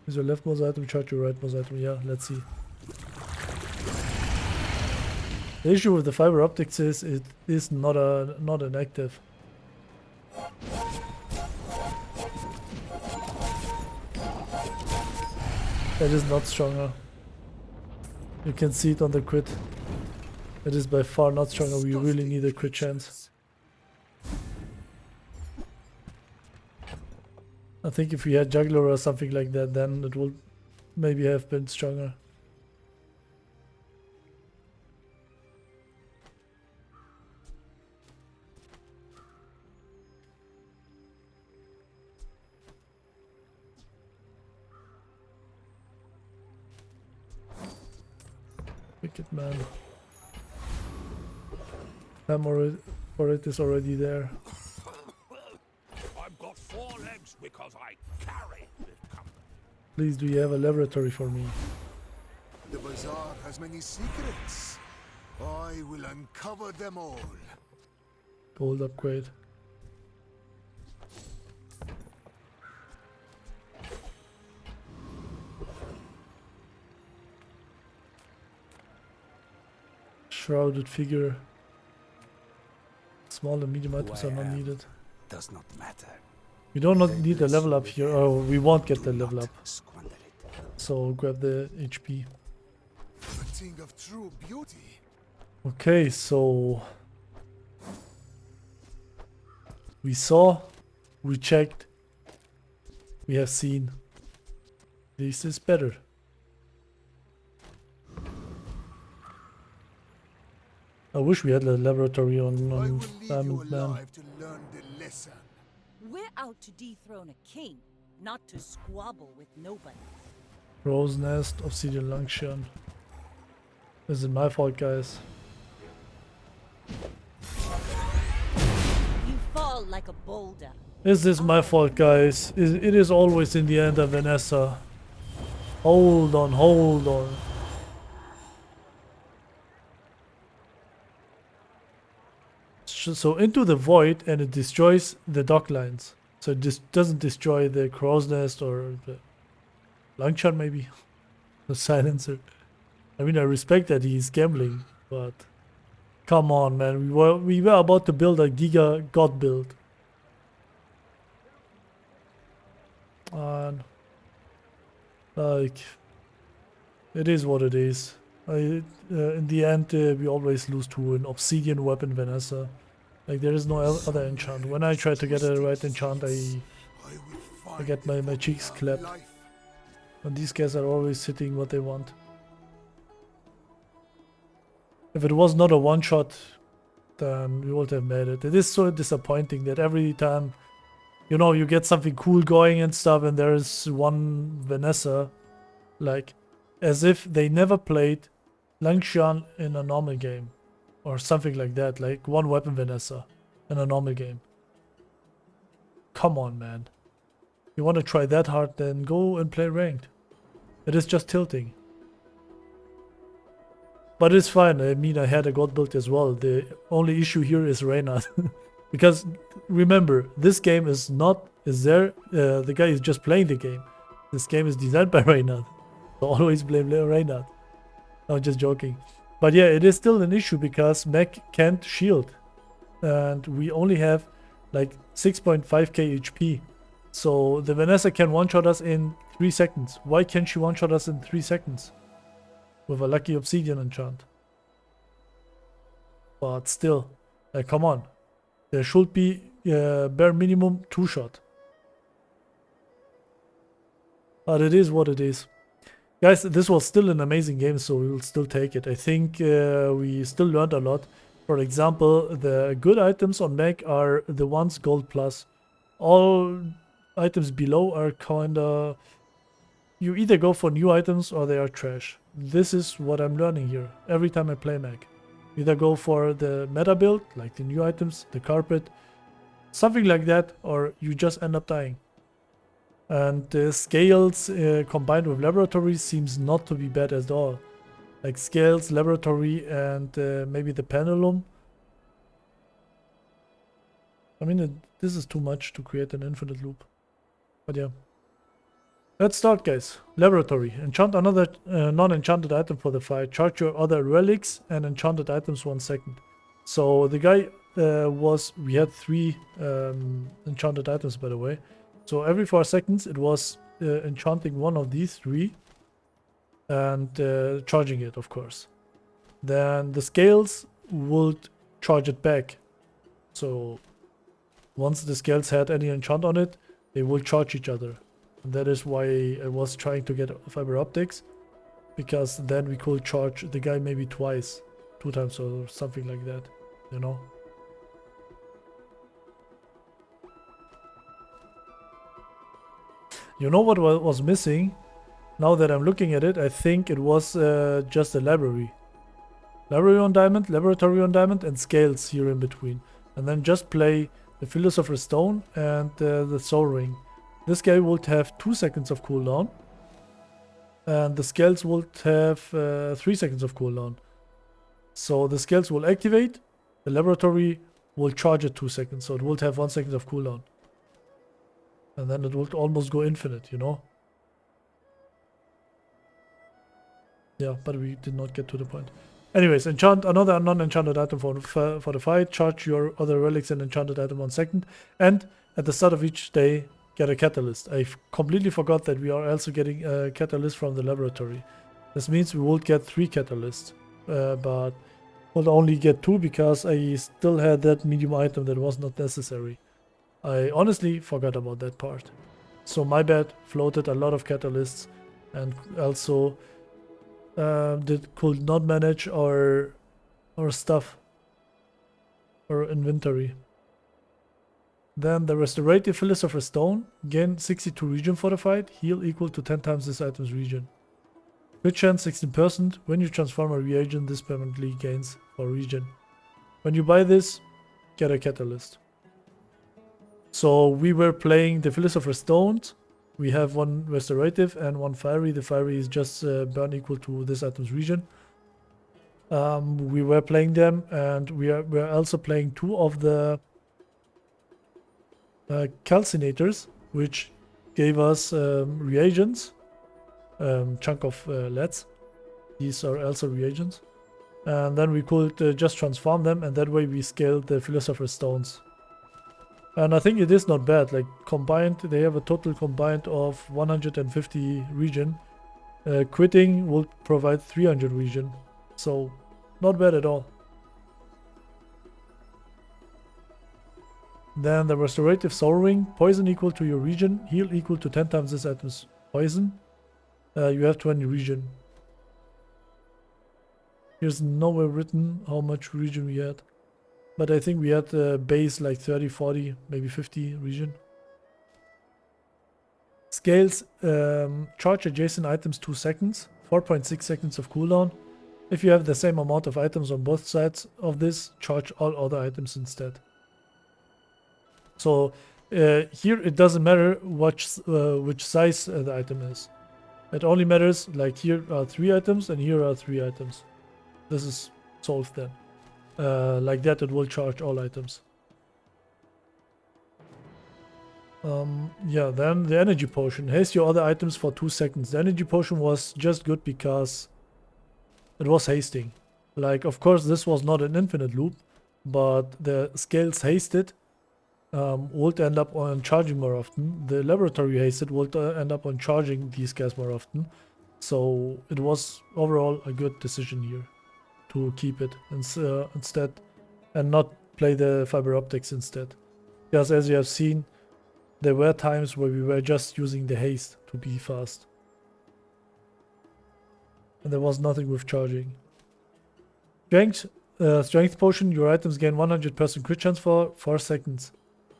Is your left mouse item charge your right mouse item? Yeah, let's see. The issue with the fiber optics is it is not an active. That is not stronger. You can see it on the crit. It is by far not stronger. We really need a crit chance. I think if we had juggler or something like that, then it would maybe have been stronger. Wicked man. Hammer for it is already there. I've got 4 legs because I carry this company. Please, do you have a laboratory for me? The Bazaar has many secrets. I will uncover them all. Gold upgrade. Shrouded figure. Small and medium items are not needed. Does not matter. We do not need a level up here, or we won't get the level up. Squander it. So grab the HP. A thing of true beauty. Okay, so we saw, we checked, we have seen. This is better. I wish we had a laboratory I on will leave you Diamond Man. alive to learn the lesson. We're out to dethrone a king, not to squabble with nobody. Rose Nest, Obsidian Langshan. This is my fault, guys. You fall like a boulder. Is this my fault, guys? It is always in the end of Vanessa. Hold on, hold on. So into the void, and it destroys the dock lines. So it just doesn't destroy the crow's nest or the Langchan maybe. The silencer. I mean, I respect that he's gambling, but come on, man. We were about to build a Giga God build. And like, it is what it is. In the end, we always lose to an obsidian weapon Vanessa. Like, there is no other enchant. When I try to get a right enchant, I get my cheeks clapped. And these guys are always hitting what they want. If it was not a one-shot, then we would have made it. It is so disappointing that every time, you know, you get something cool going and stuff, and there is one Vanessa, like, as if they never played Langshan in a normal game. Or something like that, like one weapon Vanessa in a normal game. Come on, man. You want to try that hard, then go and play ranked. It is just tilting. But it's fine. I mean, I had a god build as well. The only issue here is Reynard. Because remember, this game is not, the guy is just playing the game. This game is designed by Reynard. So always blame Reynard. I'm just joking. But yeah, it is still an issue because mech can't shield. And we only have like 6.5k HP. So the Vanessa can one-shot us in 3 seconds. Why can't she one-shot us in 3 seconds? With a lucky obsidian enchant. But still, like, come on. There should be bare minimum 2-shot. But it is what it is. Guys, this was still an amazing game, so we will still take it. I think we still learned a lot. For example, the good items on mech are the ones gold plus. All items below are kinda... You either go for new items or they are trash. This is what I'm learning here every time I play mech. Either go for the meta build, like the new items, the carpet, something like that, or you just end up dying. And the scales combined with laboratory seems not to be bad at all. Like scales, laboratory, and maybe the pendulum. I mean, this is too much to create an infinite loop. But yeah. Let's start, guys. Laboratory. Enchant another non-enchanted item for the fight. Charge your other relics and enchanted items 1 second. So the guy we had 3 enchanted items, by the way. So every 4 seconds it was enchanting one of these 3 and charging it, of course. Then the scales would charge it back. So once the scales had any enchant on it, they will charge each other. And that is why I was trying to get fiber optics, because then we could charge the guy maybe twice, 2 times or something like that, you know. You know what was missing? Now that I'm looking at it, I think it was just a library. Library on diamond, laboratory on diamond, and scales here in between. And then just play the Philosopher stone and the soul ring. This guy would have 2 seconds of cooldown. And the scales would have 3 seconds of cooldown. So the scales will activate. The laboratory will charge at 2 seconds. So it will have 1 second of cooldown. And then it will almost go infinite, you know? Yeah, but we did not get to the point. Anyways, enchant another non-enchanted item for the fight. Charge your other relics and enchanted item 1 second. And at the start of each day, get a catalyst. I completely forgot that we are also getting a catalyst from the laboratory. This means we will get 3 catalysts. But we'll only get 2 because I still had that medium item that was not necessary. I honestly forgot about that part. So my bad, floated a lot of catalysts and also could not manage our stuff, our inventory. Then the Restorative Philosopher stone, gain 62 regen fortified, heal equal to 10 times this item's regen. Crit chance 16%, when you transform a reagent this permanently gains for regen. When you buy this, get a catalyst. So we were playing the Philosopher Stones. We have one Restorative and one Fiery. The Fiery is just burn equal to this item's region. We were playing them, and we're also playing two of the calcinators, which gave us reagents, chunk of leads. These are also reagents. And then we could just transform them, and that way we scaled the Philosopher Stones. And I think it is not bad. Like combined, they have a total combined of 150 region. Quitting will provide 300 region. So not bad at all. Then the Restorative Soul Ring. Poison equal to your region. Heal equal to 10 times this item's poison. You have 20 region. Here's nowhere written how much region we had. But I think we had base like 30, 40, maybe 50 region. Scales. Charge adjacent items 2 seconds. 4.6 seconds of cooldown. If you have the same amount of items on both sides of this, charge all other items instead. So here it doesn't matter which size the item is. It only matters like here are 3 items and here are 3 items. This is solved then. Like that it will charge all items. Yeah, then the energy potion. Haste your other items for 2 seconds. The energy potion was just good because it was hasting. Like, of course, this was not an infinite loop, but the scales hasted would end up on charging more often. The laboratory hasted would end up on charging these guys more often. So it was overall a good decision here to keep it instead and not play the fiber optics instead. Because as you have seen, there were times where we were just using the haste to be fast. And there was nothing with charging. Strength potion, your items gain 100% crit chance for 4 seconds.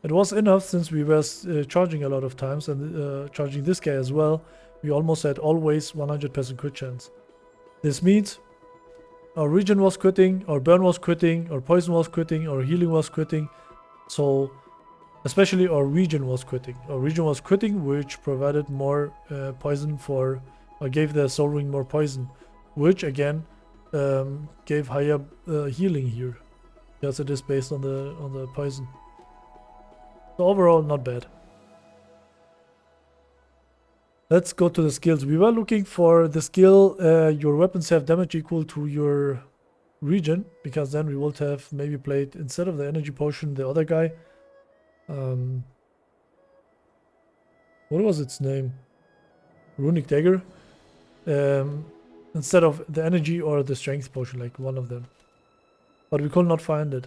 It was enough since we were charging a lot of times and charging this guy as well. We almost had always 100% crit chance. This means our region was quitting, our burn was quitting, our poison was quitting, our healing was quitting. So especially our region was quitting. Our region was quitting, which provided more poison for, or gave the soul ring more poison, which again gave higher healing here, because it is based on the poison. So overall, not bad. Let's go to the skills. We were looking for the skill your weapons have damage equal to your region, because then we would have maybe played, instead of the energy potion, the other guy. What was its name? Runic Dagger. Instead of the energy or the strength potion, like one of them. But we could not find it.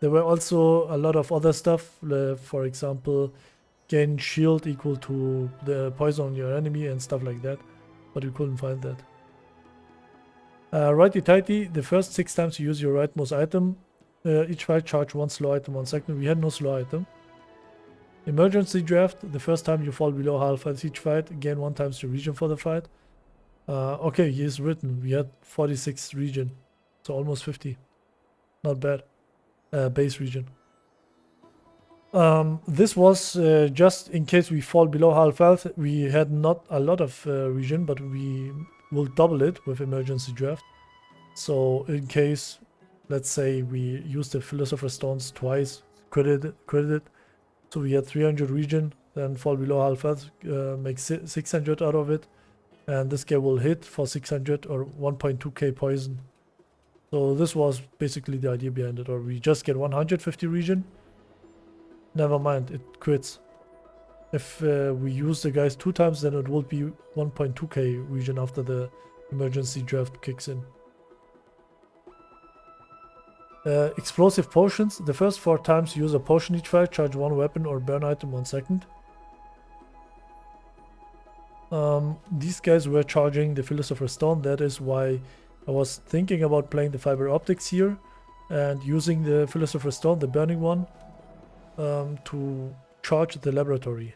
There were also a lot of other stuff, for example, gain shield equal to the poison on your enemy and stuff like that, but we couldn't find that. Righty tighty, the first 6 times you use your rightmost item, each fight charge 1 slow item 1 second. We had no slow item. Emergency draft, the first time you fall below half health each fight, gain 1 times the region for the fight. Okay, here's written, we had 46 region, so almost 50. Not bad. Base region. This was just in case we fall below half health. We had not a lot of region, but we will double it with emergency draft. So in case, let's say we use the Philosopher Stones twice, credit it, so we had 300 region, then fall below half health, make 600 out of it, and this guy will hit for 600 or 1.2k poison. So this was basically the idea behind it, or we just get 150 region. Never mind, it quits. If we use the guys 2 times, then it will be 1.2k region after the emergency draft kicks in. Explosive potions. The first 4 times you use a potion each fight, charge 1 weapon or burn item 1 second. These guys were charging the Philosopher Stone. That is why I was thinking about playing the fiber optics here and using the Philosopher Stone, the burning one, to charge the laboratory.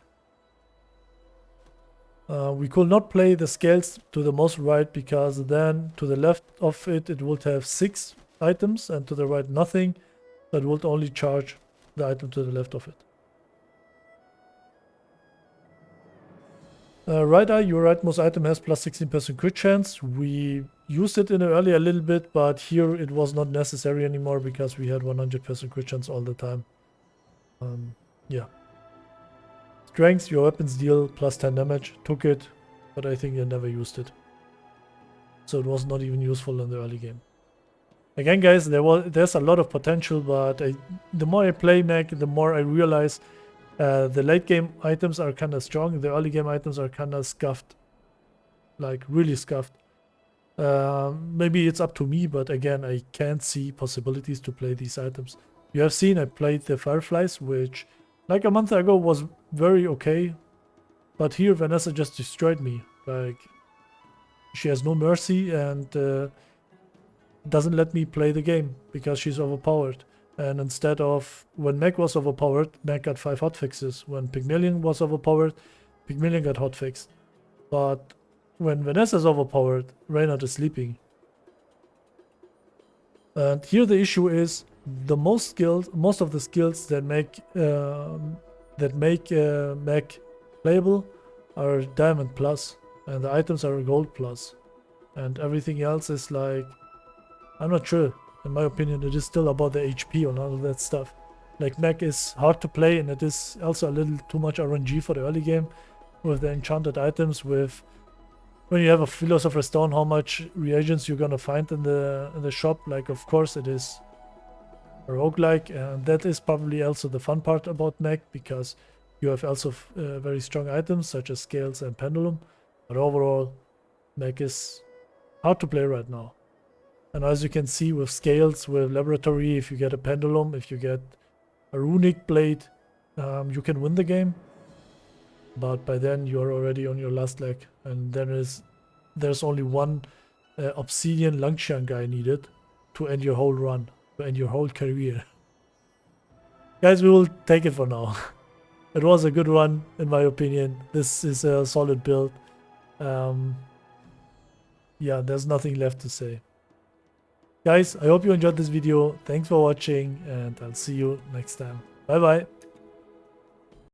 We could not play the scales to the most right, because then to the left of it, it would have 6 items and to the right nothing. That would only charge the item to the left of it. Right eye, you're right, most item has plus 16% crit chance. We used it in the early a little bit, but here it was not necessary anymore because we had 100% crit chance all the time. Yeah. Strength, your weapons deal plus 10 damage. Took it, but I think I never used it. So it was not even useful in the early game. Again, guys, there's a lot of potential, but the more I play mech, the more I realize the late game items are kind of strong. The early game items are kind of scuffed. Like, really scuffed. Maybe it's up to me, but again, I can't see possibilities to play these items. You have seen I played the Fireflies, which like a month ago was very okay. But here Vanessa just destroyed me. Like, she has no mercy and doesn't let me play the game because she's overpowered. And instead of when Meg was overpowered, Meg got 5 hotfixes. When Pygmalion was overpowered, Pygmalion got hotfixed. But when Vanessa's overpowered, Reynard is sleeping. And here the issue is most of the skills that make Meg playable are Diamond Plus, and the items are Gold Plus, and everything else is like, I'm not sure. In my opinion, it is still about the HP and all of that stuff. Like, Meg is hard to play, and it is also a little too much RNG for the early game with the enchanted items. With when you have a Philosopher Stone, how much reagents you're gonna find in the shop. Like, of course, it is a roguelike, and that is probably also the fun part about Meg, because you have also very strong items such as Scales and Pendulum. But overall, Meg is hard to play right now. And as you can see with Scales, with Laboratory, if you get a Pendulum, if you get a Runic Blade, you can win the game. But by then you're already on your last leg. And there's only one Obsidian Langshan guy needed to end your whole run, to end your whole career. Guys, we will take it for now. It was a good run, in my opinion. This is a solid build. Yeah, there's nothing left to say. Guys, I hope you enjoyed this video. Thanks for watching, and I'll see you next time. Bye bye.